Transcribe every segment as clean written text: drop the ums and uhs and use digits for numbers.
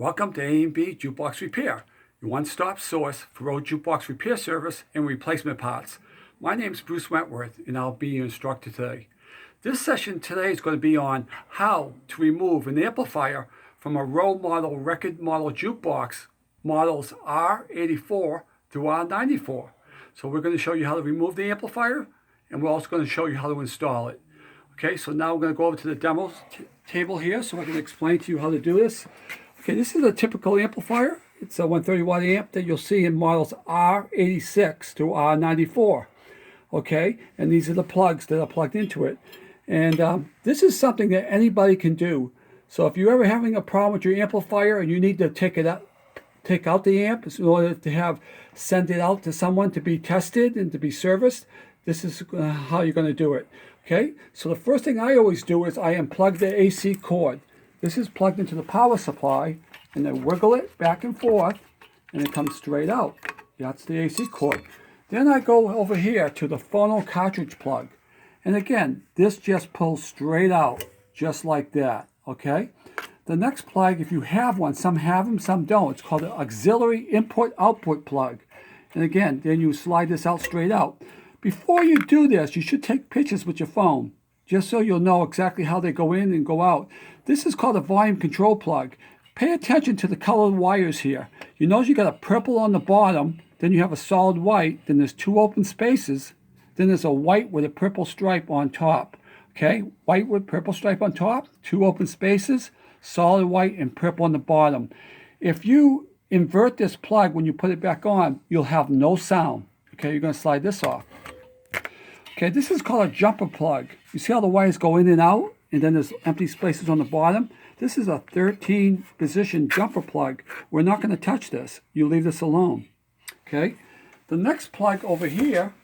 Welcome to A&B Jukebox Repair, your one-stop source for Rowe Jukebox repair service and replacement parts. My name is Bruce Wentworth, and I'll be your instructor today. This session today is going to be on how to remove an amplifier from a Rowe model record model jukebox models R84 through R94. So we're going to show you how to remove the amplifier, and we're also going to show you how to install it. Okay, so now we're going to go over to the demo table here so I can explain to you how to do this. Okay, this is a typical amplifier. It's a 130 watt amp that you'll see in models R86 to R94. Okay, and these are the plugs that are plugged into it. And this is something that anybody can do. So if you're ever having a problem with your amplifier and you need to take out the amp in order to send it out to someone to be tested and to be serviced, this is how you're going to do it. Okay, so the first thing I always do is I unplug the AC cord. This is plugged into the power supply, and then wiggle it back and forth, and it comes straight out. That's the AC cord. Then I go over here to the phono cartridge plug. And again, this just pulls straight out, just like that, okay? The next plug, if you have one, some have them, some don't. It's called an auxiliary input-output plug. And again, then you slide this out straight out. Before you do this, you should take pictures with your phone, just so you'll know exactly how they go in and go out. This is called a volume control plug. Pay attention to the colored wires here. You notice you got a purple on the bottom, then you have a solid white, then there's two open spaces, then there's a white with a purple stripe on top. Okay, white with purple stripe on top, two open spaces, solid white and purple on the bottom. If you invert this plug when you put it back on, you'll have no sound. Okay, you're going to slide this off. Okay, this is called a jumper plug. You see how the wires go in and out, and then there's empty spaces on the bottom? This is a 13 position jumper plug. We're not going to touch this. You leave this alone. Okay, the next plug over here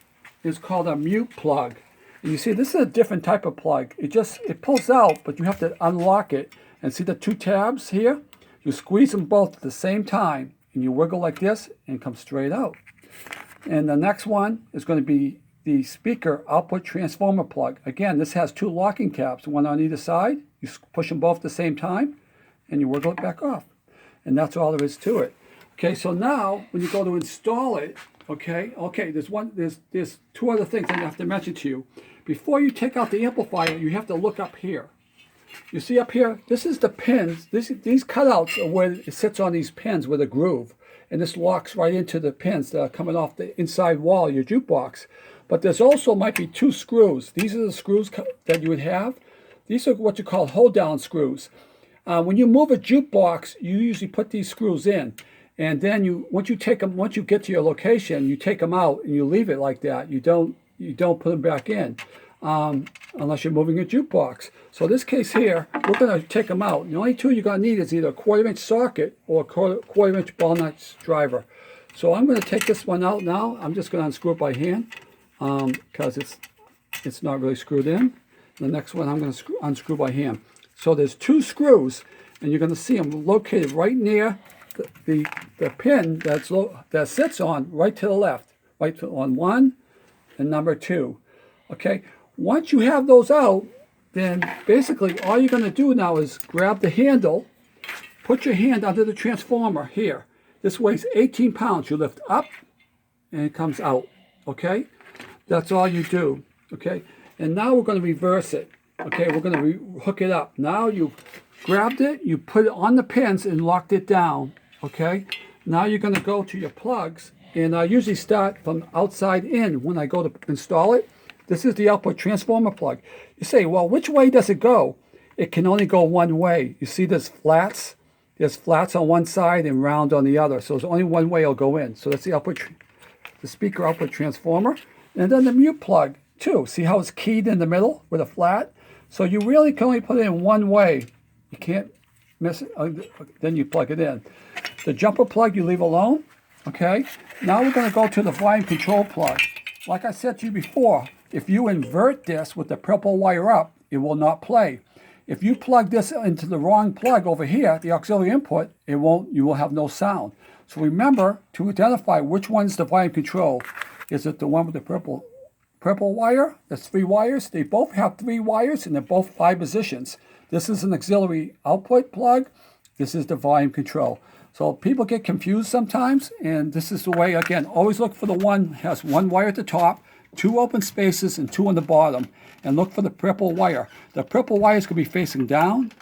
is called a mute plug. And you see, this is a different type of plug. It pulls out, but you have to unlock it. And see the two tabs here? You squeeze them both at the same time, and you wiggle like this, and it comes straight out. And the next one is going to be the speaker output transformer plug. Again, this has two locking tabs, one on either side. You push them both at the same time, and you wiggle it back off. And that's all there is to it. Okay, so now when you go to install it, there's two other things I have to mention to you. Before you take out the amplifier, you have to look up here. You see up here, this is the pins. These cutouts are where it sits on these pins with a groove. And this locks right into the pins that are coming off the inside wall of your jukebox. But there's also might be two screws. These are the screws that you would have. These are what you call hold-down screws. When you move a jukebox, you usually put these screws in. And then once you get to your location, you take them out and you leave it like that. You don't put them back in unless you're moving a jukebox. So in this case here, we're going to take them out. The only tool you're going to need is either a 1/4 inch socket or a 1/4 inch ball nut driver. So I'm going to take this one out now. I'm just going to unscrew it by hand because it's not really screwed in. The next one I'm going to unscrew by hand. So there's two screws, and you're going to see them located right near the pin that sits on right to the left, on one and number two. Okay, once you have those out, then basically all you're going to do now is grab the handle, put your hand under the transformer here. This weighs 18 pounds. You lift up and it comes out. Okay, that's all you do. Okay, and now we're going to reverse it. Okay, we're going to hook it up. Now you grabbed it, you put it on the pins and locked it down. Okay, now you're going to go to your plugs, and I usually start from outside in when I go to install it. This is the output transformer plug. You say, well, which way does it go? It can only go one way. You see there's flats? There's flats on one side and round on the other. So there's only one way it'll go in. So that's the speaker output transformer. And then the mute plug too. See how it's keyed in the middle with a flat? So you really can only put it in one way. You can't miss it. Then you plug it in. The jumper plug you leave alone. Okay. Now we're going to go to the volume control plug. Like I said to you before, if you invert this with the purple wire up, it will not play. If you plug this into the wrong plug over here, the auxiliary input, you will have no sound. So remember to identify which one's the volume control. Is it the one with the purple wire? There's 3 wires. They both have 3 wires and they're both 5 positions. This is an auxiliary output plug. this is the volume control. So people get confused sometimes, and this is the way, again, always look for the one that has one wire at the top, 2 open spaces, and 2 on the bottom. And look for the purple wire. The purple wire is going to be facing down.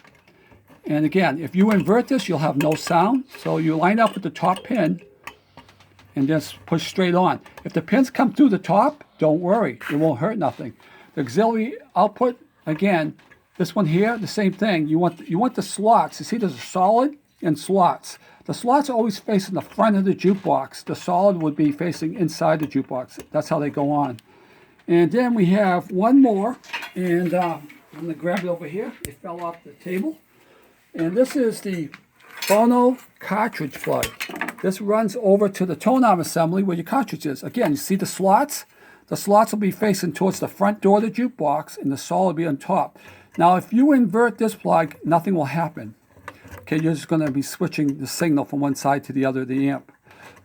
And again, if you invert this, you'll have no sound. So you line up with the top pin and just push straight on. If the pins come through the top, don't worry. It won't hurt nothing. The auxiliary output, again, this one here, the same thing. You want the slots. You see there's a solid and slots. The slots are always facing the front of the jukebox. The solid would be facing inside the jukebox. That's how they go on. And then we have one more, and I'm going to grab it over here. It fell off the table. And this is the phono cartridge plug. This runs over to the tone arm assembly where your cartridge is. Again, you see the slots? The slots will be facing towards the front door of the jukebox, and the solid will be on top. Now, if you invert this plug, nothing will happen. Okay, you're just going to be switching the signal from one side to the other of the amp.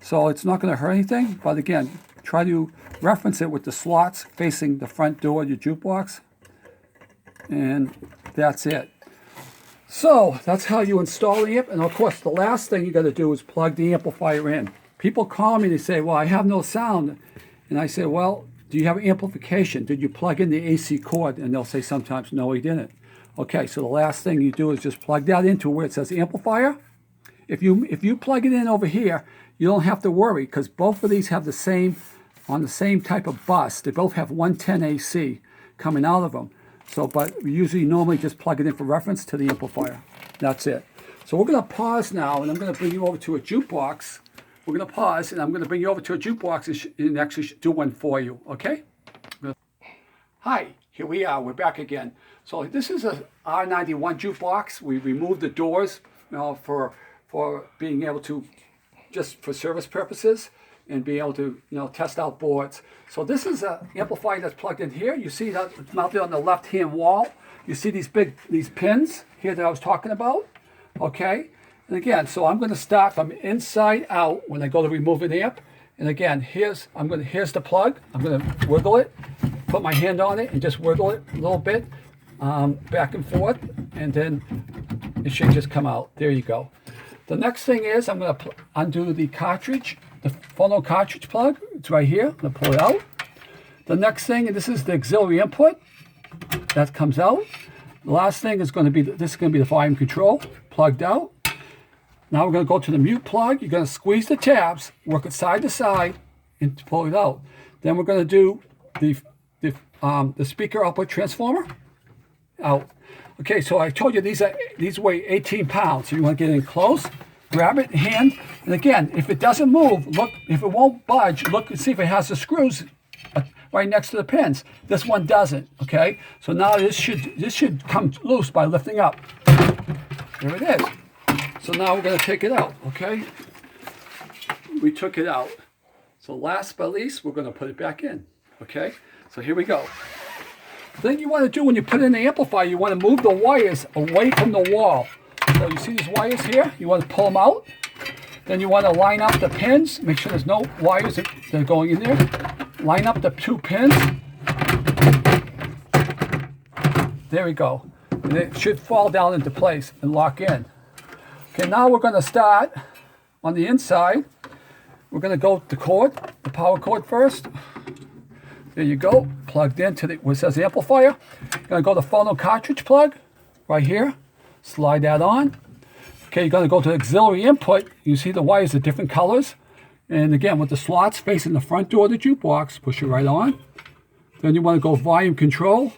So it's not going to hurt anything, but again, try to reference it with the slots facing the front door of your jukebox. And that's it. So that's how you install the amp. And of course, the last thing you got to do is plug the amplifier in. People call me and they say, well, I have no sound. And I say, well, do you have amplification? Did you plug in the AC cord? And they'll say sometimes, no, he didn't. Okay, so the last thing you do is just plug that into where it says amplifier. If you plug it in over here, you don't have to worry because both of these have the same type of bus. They both have 110 AC coming out of them. So, but we usually normally just plug it in for reference to the amplifier. That's it. So we're going to pause now, and I'm going to bring you over to a jukebox. We're going to pause, and I'm going to bring you over to a jukebox and actually do one for you, okay? Hi, here we are. We're back again. So this is a R91 jukebox. We removed the doors for being able to, just for service purposes, and be able to test out boards. So this is an amplifier that's plugged in here. You see that it's mounted on the left-hand wall. You see these pins here that I was talking about, okay? And again, so I'm going to start from inside out when I go to remove an amp. And again, here's the plug. I'm going to wiggle it, put my hand on it, and just wiggle it a little bit back and forth, and then it should just come out. There you go. The next thing is I'm going to undo the cartridge. The phono cartridge plug, it's right here. I'm going to pull it out. The next thing, and this is the auxiliary input, that comes out. The last thing is going to be, this is going to be the volume control, plugged out. Now we're going to go to the mute plug. You're going to squeeze the tabs, work it side to side, and pull it out. Then we're going to do the speaker output transformer out. Okay, so I told you these weigh 18 pounds. So you want to get in close, grab it in hand, and again, if it doesn't move, look, if it won't budge, look and see if it has the screws right next to the pins. This one doesn't, okay? So now this should come loose by lifting up. There it is. So now we're going to take it out, okay? We took it out. So last but least, we're going to put it back in, okay? So here we go. The thing you want to do when you put in the amplifier, you want to move the wires away from the wall. So you see these wires here? You want to pull them out. Then you want to line up the pins. Make sure there's no wires that are going in there. Line up the 2 pins. There we go. And it should fall down into place and lock in. Okay, now we're going to start on the inside. We're going to go the cord, the power cord first. There you go, plugged into where it says amplifier. You're going to go to the phono cartridge plug right here. Slide that on. Okay, you're going to go to auxiliary input. You see the wires are different colors. And again, with the slots facing the front door of the jukebox, push it right on. Then you want to go volume control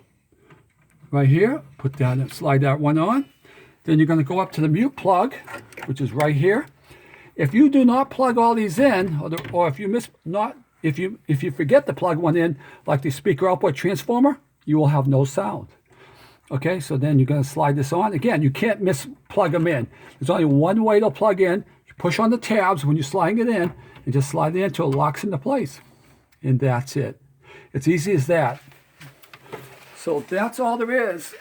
right here. Put that and slide that one on. Then you're going to go up to the mute plug, which is right here. If you do not plug all these in, or if you forget to plug one in, like the speaker output transformer, you will have no sound. Okay, so then you're going to slide this on. Again, you can't plug them in. There's only one way to plug in. You push on the tabs when you're sliding it in, and just slide it until it locks into place. And that's it. It's easy as that. So that's all there is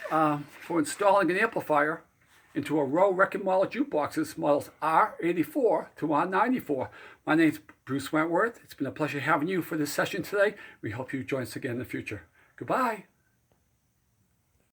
for installing an amplifier into a Rowe record model jukeboxes models R84 to R94. My name's Bruce Wentworth. It's been a pleasure having you for this session today. We hope you join us again in the future. Goodbye.